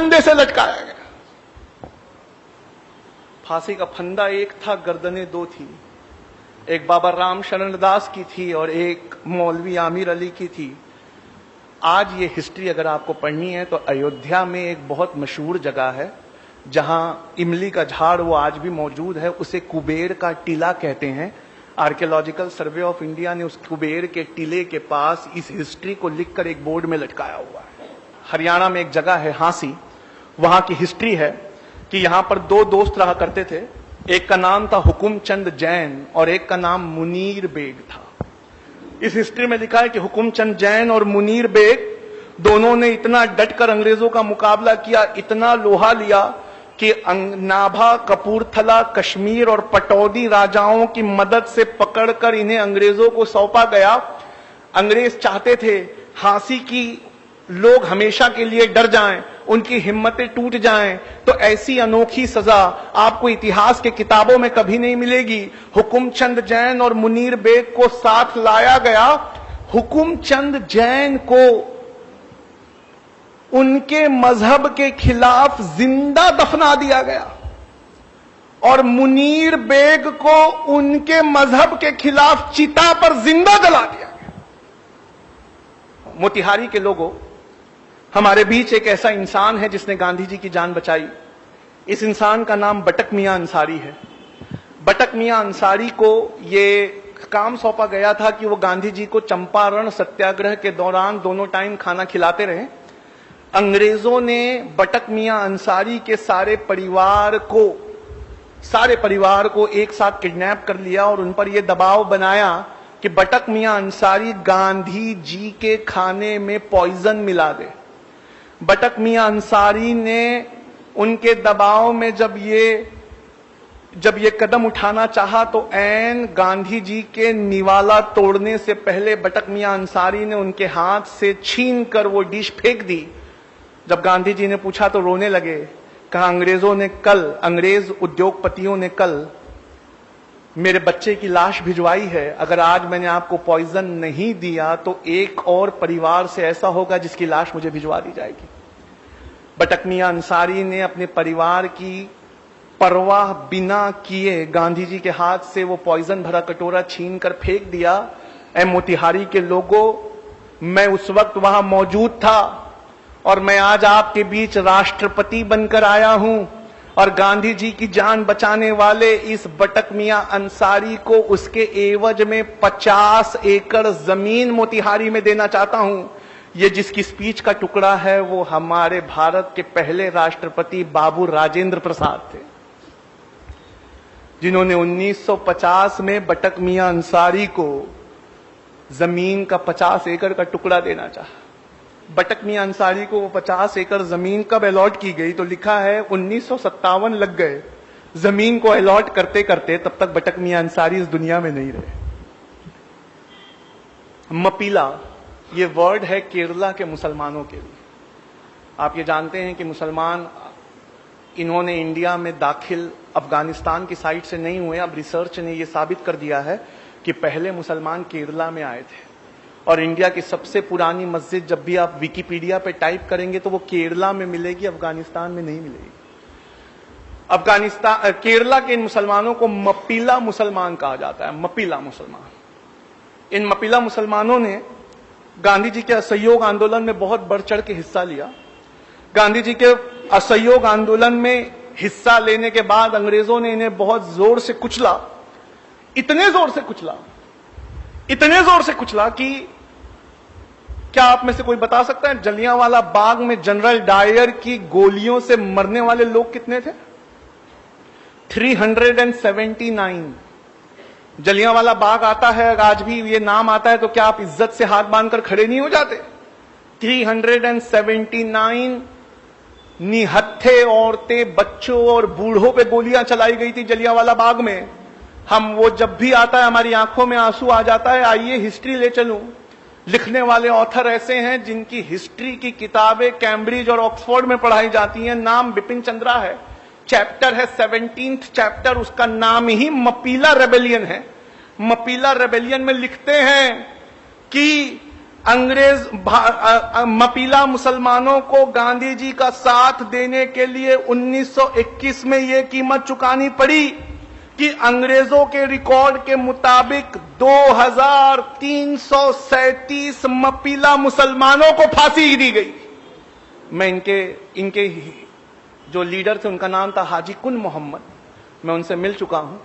फंदे से लटकाया गया। फांसी का फंदा एक था, गर्दनें दो थी, एक बाबा राम शरण दास की थी और एक मौलवी आमिर अली की थी। आज ये हिस्ट्री अगर आपको पढ़नी है तो अयोध्या में एक बहुत मशहूर जगह है जहां इमली का झाड़ वो आज भी मौजूद है, उसे कुबेर का टीला कहते हैं। आर्कियोलॉजिकल सर्वे ऑफ इंडिया ने उस कुबेर के टीले के पास इस हिस्ट्री को लिखकर एक बोर्ड में लटकाया हुआ है। हरियाणा में एक जगह है हांसी, वहां की हिस्ट्री है कि यहां पर दो दोस्त रहा करते थे। एक का नाम था हुकुमचंद जैन और एक का नाम मुनीर बेग था। इस हिस्ट्री में लिखा है कि हुकुमचंद जैन और मुनीर बेग दोनों ने इतना डटकर अंग्रेजों का मुकाबला किया, इतना लोहा लिया कि नाभा, कपूरथला, कश्मीर और पटौदी राजाओं की मदद से पकड़कर इन्हें अंग्रेजों को सौंपा गया। अंग्रेज चाहते थे हांसी की लोग हमेशा के लिए डर जाएं, उनकी हिम्मतें टूट जाएं, तो ऐसी अनोखी सजा आपको इतिहास के किताबों में कभी नहीं मिलेगी। हुकुमचंद जैन और मुनीर बेग को साथ लाया गया। हुकुमचंद जैन को उनके मजहब के खिलाफ जिंदा दफना दिया गया और मुनीर बेग को उनके मजहब के खिलाफ चिता पर जिंदा जला दिया गया। मोतिहारी के लोगों, हमारे बीच एक ऐसा इंसान है जिसने गांधी जी की जान बचाई। इस इंसान का नाम बटक मियां अंसारी है। बटक मियां अंसारी को ये काम सौंपा गया था कि वो गांधी जी को चंपारण सत्याग्रह के दौरान दोनों टाइम खाना खिलाते रहे। अंग्रेजों ने बटक मियां अंसारी के सारे परिवार को एक साथ किडनैप कर लिया और उन पर यह दबाव बनाया कि बटक मियां अंसारी गांधी जी के खाने में पॉइजन मिला दे। बटक मियां अंसारी ने उनके दबाव में जब ये कदम उठाना चाहा तो ऐन गांधी जी के निवाला तोड़ने से पहले बटक मियां अंसारी ने उनके हाथ से छीन कर वो डिश फेंक दी। जब गांधी जी ने पूछा तो रोने लगे। कहा अंग्रेज उद्योगपतियों ने कल मेरे बच्चे की लाश भिजवाई है, अगर आज मैंने आपको पॉइजन नहीं दिया तो एक और परिवार से ऐसा होगा जिसकी लाश मुझे भिजवा दी जाएगी। बटक मियां अंसारी ने अपने परिवार की परवाह बिना किए गांधी जी के हाथ से वो पॉइजन भरा कटोरा छीन कर फेंक दिया। ऐ मोतिहारी के लोगों, मैं उस वक्त वहां मौजूद था और मैं आज आपके बीच राष्ट्रपति बनकर आया हूं और गांधी जी की जान बचाने वाले इस बटक मियां अंसारी को उसके एवज में 50 एकड़ जमीन मोतिहारी में देना चाहता हूं। ये जिसकी स्पीच का टुकड़ा है वो हमारे भारत के पहले राष्ट्रपति बाबू राजेंद्र प्रसाद थे, जिन्होंने 1950 में बटक मियां अंसारी को जमीन का 50 एकड़ का टुकड़ा देना चाहा। बटक मियां अंसारी को वो 50 एकड़ जमीन कब अलॉट की गई तो लिखा है 1957 लग गए जमीन को अलॉट करते करते, तब तक बटक मियां अंसारी इस दुनिया में नहीं रहे। मपीला ये वर्ड है केरला के मुसलमानों के लिए। आप ये जानते हैं कि मुसलमान इन्होंने इंडिया में दाखिल अफगानिस्तान की साइड से नहीं हुए। अब रिसर्च ने यह साबित कर दिया है कि पहले मुसलमान केरला में आए थे और इंडिया की सबसे पुरानी मस्जिद जब भी आप विकिपीडिया पे टाइप करेंगे तो वो केरला में मिलेगी, अफगानिस्तान में नहीं मिलेगी। केरला के इन मुसलमानों को मपीला मुसलमान कहा जाता है। मपीला मुसलमान, इन मपीला मुसलमानों ने गांधी जी के असहयोग आंदोलन में बहुत बढ़ चढ़ के हिस्सा लिया। गांधी जी के असहयोग आंदोलन में हिस्सा लेने के बाद अंग्रेजों ने इन्हें बहुत जोर से कुचला, इतने जोर से कुचला कि क्या आप में से कोई बता सकता है जलियांवाला बाग में जनरल डायर की गोलियों से मरने वाले लोग कितने थे? 379। जलियांवाला बाग आता है, आज भी ये नाम आता है तो क्या आप इज्जत से हाथ बांधकर खड़े नहीं हो जाते? 379 निहत्थे औरतें, बच्चों और बूढ़ों पे गोलियां चलाई गई थी जलियांवाला बाग में। हम वो जब भी आता है हमारी आंखों में आंसू आ जाता है। आइए हिस्ट्री ले चलूं। लिखने वाले ऑथर ऐसे हैं जिनकी हिस्ट्री की किताबें कैम्ब्रिज और ऑक्सफोर्ड में पढ़ाई जाती हैं। नाम बिपिन चंद्रा है, चैप्टर है 17th चैप्टर, उसका नाम ही मपीला रेबेलियन है। मपीला रेबेलियन में लिखते हैं कि अंग्रेज मपीला मुसलमानों को गांधी जी का साथ देने के लिए 1921 में यह कीमत चुकानी पड़ी कि अंग्रेजों के रिकॉर्ड के मुताबिक 2337 मपीला मुसलमानों को फांसी दी गई। मैं इनके जो लीडर थे उनका नाम था हाजी कुन मोहम्मद, मैं उनसे मिल चुका हूं।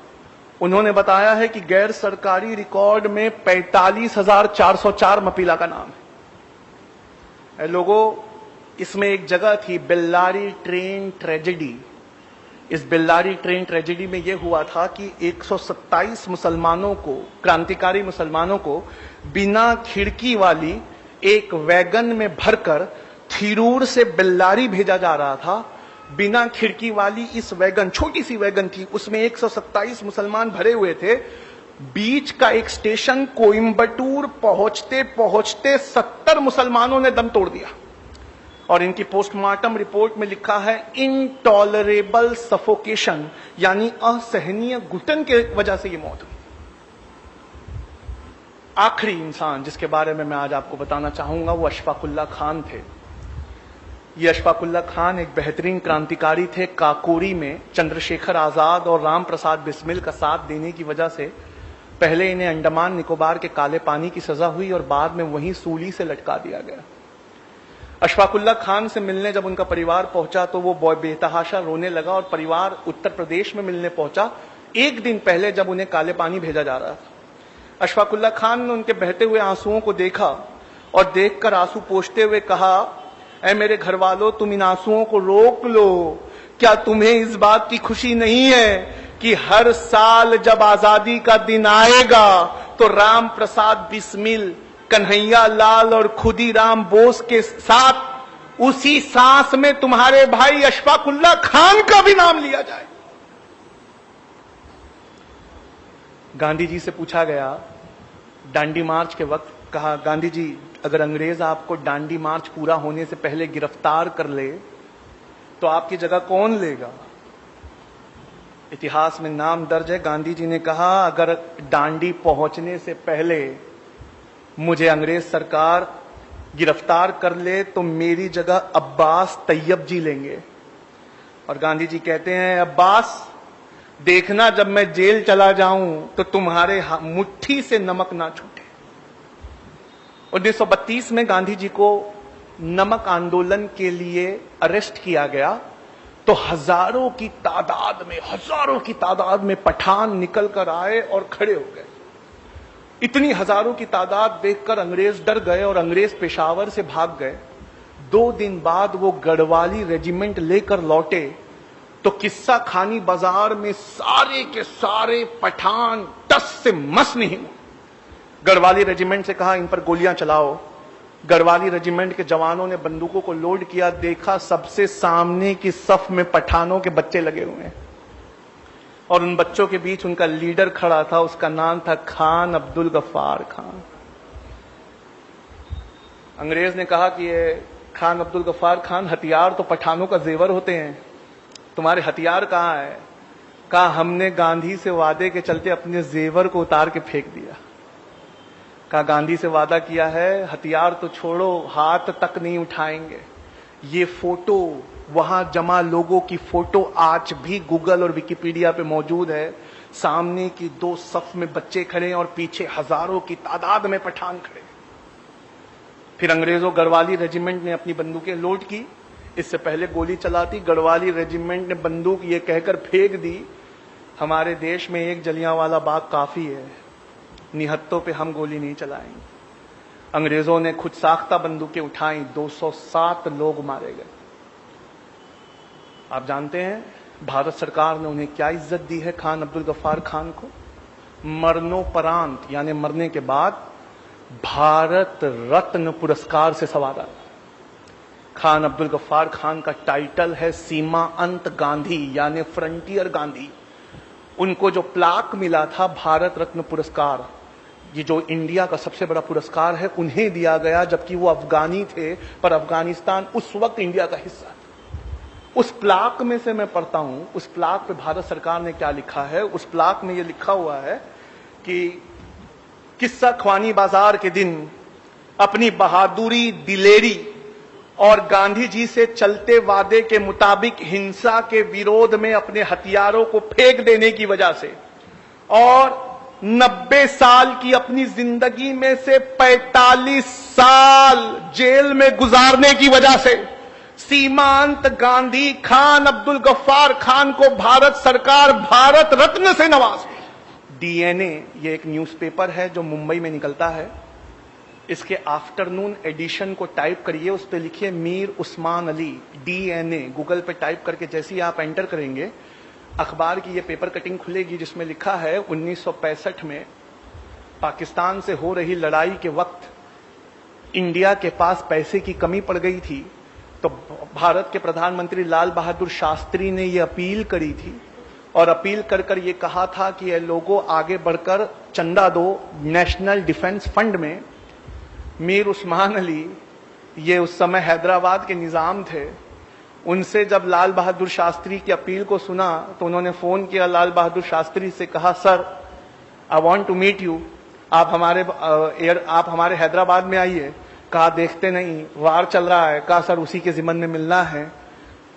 उन्होंने बताया है कि गैर सरकारी रिकॉर्ड में 45,404 मपीला का नाम है। लोगों, इसमें एक जगह थी बेल्लारी ट्रेन ट्रेजेडी। इस बेल्लारी ट्रेन ट्रेजेडी में यह हुआ था कि 127 मुसलमानों को, क्रांतिकारी मुसलमानों को बिना खिड़की वाली एक वैगन में भरकर थिरूर से बेल्लारी भेजा जा रहा था। बिना खिड़की वाली इस वैगन, छोटी सी वैगन थी, उसमें 127 मुसलमान भरे हुए थे। बीच का एक स्टेशन कोयंबटूर पहुंचते पहुंचते 70 मुसलमानों ने दम तोड़ दिया और इनकी पोस्टमार्टम रिपोर्ट में लिखा है इनटॉलरेबल सफोकेशन, यानी असहनीय घुटन के वजह से ये मौत हुई। आखिरी इंसान जिसके बारे में मैं आज आपको बताना चाहूंगा वो अशफाकुल्ला खान थे। ये अशफाकुल्ला खान एक बेहतरीन क्रांतिकारी थे। काकोरी में चंद्रशेखर आजाद और राम प्रसाद बिस्मिल का साथ देने की वजह से पहले इन्हें अंडमान निकोबार के काले पानी की सजा हुई और बाद में वहीं सूली से लटका दिया गया। अशफाकुल्ला खान से मिलने जब उनका परिवार पहुंचा तो वो बेतहाशा रोने लगा और परिवार उत्तर प्रदेश में मिलने पहुंचा एक दिन पहले जब उन्हें काले पानी भेजा जा रहा था। अशफाकुल्ला खान ने उनके बहते हुए आंसुओं को देखा और देखकर आंसू पोंछते हुए कहा, ऐ मेरे घर वालों, तुम इन आंसुओं को रोक लो। क्या तुम्हें इस बात की खुशी नहीं है कि हर साल जब आजादी का दिन आएगा तो राम प्रसाद बिस्मिल, कन्हैया लाल और खुदीराम बोस के साथ उसी सांस में तुम्हारे भाई अशफाकुल्ला खान का भी नाम लिया जाए। गांधी जी से पूछा गया दांडी मार्च के वक्त, कहा गांधी जी अगर अंग्रेज आपको दांडी मार्च पूरा होने से पहले गिरफ्तार कर ले तो आपकी जगह कौन लेगा? इतिहास में नाम दर्ज है, गांधी जी ने कहा अगर दांडी पहुंचने से पहले मुझे अंग्रेज सरकार गिरफ्तार कर ले तो मेरी जगह अब्बास तैयब जी लेंगे। और गांधी जी कहते हैं, अब्बास देखना जब मैं जेल चला जाऊं तो तुम्हारे मुट्ठी से नमक ना छूटे। 1932 में गांधी जी को नमक आंदोलन के लिए अरेस्ट किया गया तो हजारों की तादाद में पठान निकल कर आए और खड़े हो गए। इतनी हजारों की तादाद देखकर अंग्रेज डर गए और अंग्रेज पेशावर से भाग गए। 2 दिन बाद वो गढ़वाली रेजिमेंट लेकर लौटे तो किस्सा खानी बाजार में सारे के सारे पठान टस से मस नहीं हुए। गढ़वाली रेजिमेंट से कहा इन पर गोलियां चलाओ। गढ़वाली रेजिमेंट के जवानों ने बंदूकों को लोड किया, देखा सबसे सामने की सफ में पठानों के बच्चे लगे हुए हैं और उन बच्चों के बीच उनका लीडर खड़ा था, उसका नाम था खान अब्दुल गफ्फार खान। अंग्रेज ने कहा कि ये खान अब्दुल गफ्फार खान, हथियार तो पठानों का जेवर होते हैं, तुम्हारे हथियार कहां है? कहा हमने गांधी से वादे के चलते अपने जेवर को उतार के फेंक दिया। कहा गांधी से वादा किया है, हथियार तो छोड़ो, हाथ तक नहीं उठाएंगे। ये फोटो, वहां जमा लोगों की फोटो आज भी गूगल और विकिपीडिया पे मौजूद है। सामने की 2 सफ में बच्चे खड़े और पीछे हजारों की तादाद में पठान खड़े। फिर अंग्रेजों गढ़वाली रेजिमेंट ने अपनी बंदूकें लोड की। इससे पहले गोली चलाती, गढ़वाली रेजिमेंट ने बंदूक ये कहकर फेंक दी, हमारे देश में एक जलियांवाला बाग काफी है, निहत्तों पे हम गोली नहीं चलाएंगे। अंग्रेजों ने खुद साख्ता बंदूकें उठाई, 207 लोग मारे गए। आप जानते हैं भारत सरकार ने उन्हें क्या इज्जत दी है खान अब्दुल गफ्फार खान को? मरणोपरांत यानी मरने के बाद भारत रत्न पुरस्कार से सवारा। खान अब्दुल गफ्फार खान का टाइटल है सीमा अंत गांधी यानी फ्रंटियर गांधी। उनको जो प्लाक मिला था भारत रत्न पुरस्कार, ये जो इंडिया का सबसे बड़ा पुरस्कार है, उन्हें दिया गया, जबकि वो अफगानी थे पर अफगानिस्तान उस वक्त इंडिया का हिस्सा था। उस प्लाक में से मैं पढ़ता हूं, उस प्लाक पे भारत सरकार ने क्या लिखा है। उस प्लाक में ये लिखा हुआ है कि किस्सा ख्वानी बाजार के दिन अपनी बहादुरी, दिलेरी और गांधी जी से चलते वादे के मुताबिक हिंसा के विरोध में अपने हथियारों को फेंक देने की वजह से और 90 साल की अपनी जिंदगी में से 45 साल जेल में गुजारने की वजह से सीमांत गांधी खान अब्दुल गफ्फार खान को भारत सरकार भारत रत्न से नवाजी। डीएनए ये एक न्यूज़पेपर है जो मुंबई में निकलता है। इसके आफ्टरनून एडिशन को टाइप करिए, उस पर लिखिए मीर उस्मान अली डीएनए। गूगल पे टाइप करके जैसे ही आप एंटर करेंगे अखबार की ये पेपर कटिंग खुलेगी जिसमें लिखा है 1965 में पाकिस्तान से हो रही लड़ाई के वक्त इंडिया के पास पैसे की कमी पड़ गई थी, तो भारत के प्रधानमंत्री लाल बहादुर शास्त्री ने ये अपील करी थी और अपील कर कर ये कहा था कि ये लोगों आगे बढ़कर चंदा दो नेशनल डिफेंस फंड में। मीर उस्मान अली ये उस समय हैदराबाद के निजाम थे। उनसे जब लाल बहादुर शास्त्री की अपील को सुना तो उन्होंने फोन किया लाल बहादुर शास्त्री से, कहा sir I want to meet you, आप हमारे हैदराबाद में आइए। कहा देखते नहीं, वार चल रहा है। कहा सर उसी के जिम्मन में मिलना है,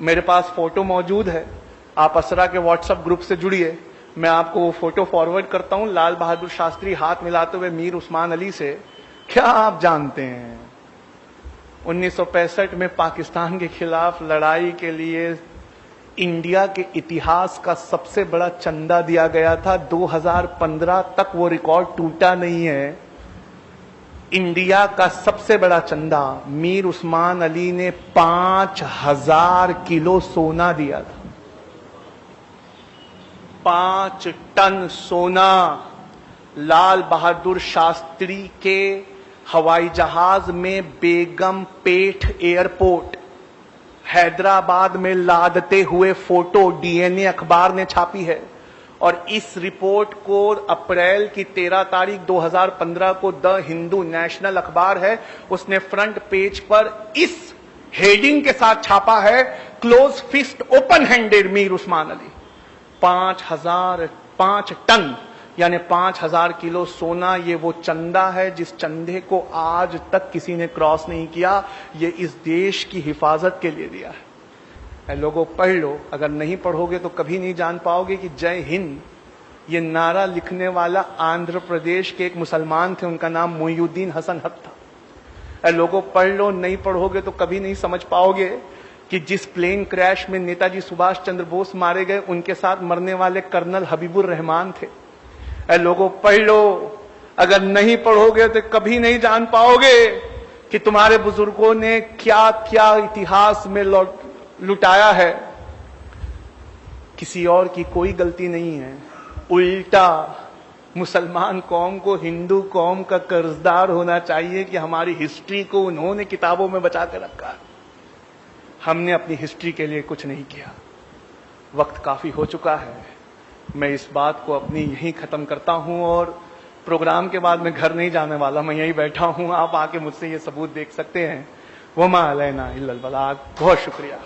मेरे पास फोटो मौजूद है, आप असरा के व्हाट्सएप ग्रुप से जुड़िए, मैं आपको वो फोटो फॉरवर्ड करता हूं। लाल बहादुर शास्त्री हाथ मिलाते हुए मीर उस्मान अली से, क्या आप जानते हैं 1965 में पाकिस्तान के खिलाफ लड़ाई के लिए इंडिया के इतिहास का सबसे बड़ा चंदा दिया गया था। 2015 तक वो रिकॉर्ड टूटा नहीं है। इंडिया का सबसे बड़ा चंदा मीर उस्मान अली ने 5000 किलो सोना दिया था। 5 टन सोना लाल बहादुर शास्त्री के हवाई जहाज में बेगम पेठ एयरपोर्ट हैदराबाद में लादते हुए फोटो डीएनए अखबार ने छापी है। और इस रिपोर्ट को अप्रैल की 13 तारीख 2015 को द हिंदू नेशनल अखबार है, उसने फ्रंट पेज पर इस हेडिंग के साथ छापा है, close fist open handed Mir Osman Ali. 5 ton यानी 5000 किलो सोना, ये वो चंदा है जिस चंदे को आज तक किसी ने क्रॉस नहीं किया। ये इस देश की हिफाजत के लिए दिया है। लोगों पढ़ लो, अगर नहीं पढ़ोगे तो कभी नहीं जान पाओगे कि जय हिंद ये नारा लिखने वाला आंध्र प्रदेश के एक मुसलमान थे, उनका नाम मोइनुद्दीन हसन हक था। लोगों पढ़ लो, नहीं पढ़ोगे तो कभी नहीं समझ पाओगे कि जिस प्लेन क्रैश में नेताजी सुभाष चंद्र बोस मारे गए उनके साथ मरने वाले कर्नल हबीबुर रहमान थे। लोगों पढ़ लो, अगर नहीं पढ़ोगे तो कभी नहीं जान पाओगे कि तुम्हारे बुजुर्गों ने क्या क्या इतिहास में लुटाया है। किसी और की कोई गलती नहीं है, उल्टा मुसलमान कौम को हिंदू कौम का कर्जदार होना चाहिए कि हमारी हिस्ट्री को उन्होंने किताबों में बचा कर रखा। हमने अपनी हिस्ट्री के लिए कुछ नहीं किया। वक्त काफी हो चुका है, मैं इस बात को अपनी यहीं खत्म करता हूं और प्रोग्राम के बाद मैं घर नहीं जाने वाला, मैं यहीं बैठा हूं। आप आके मुझसे ये सबूत देख सकते हैं। वमा अलैना इल्लल बलाग। बहुत शुक्रिया।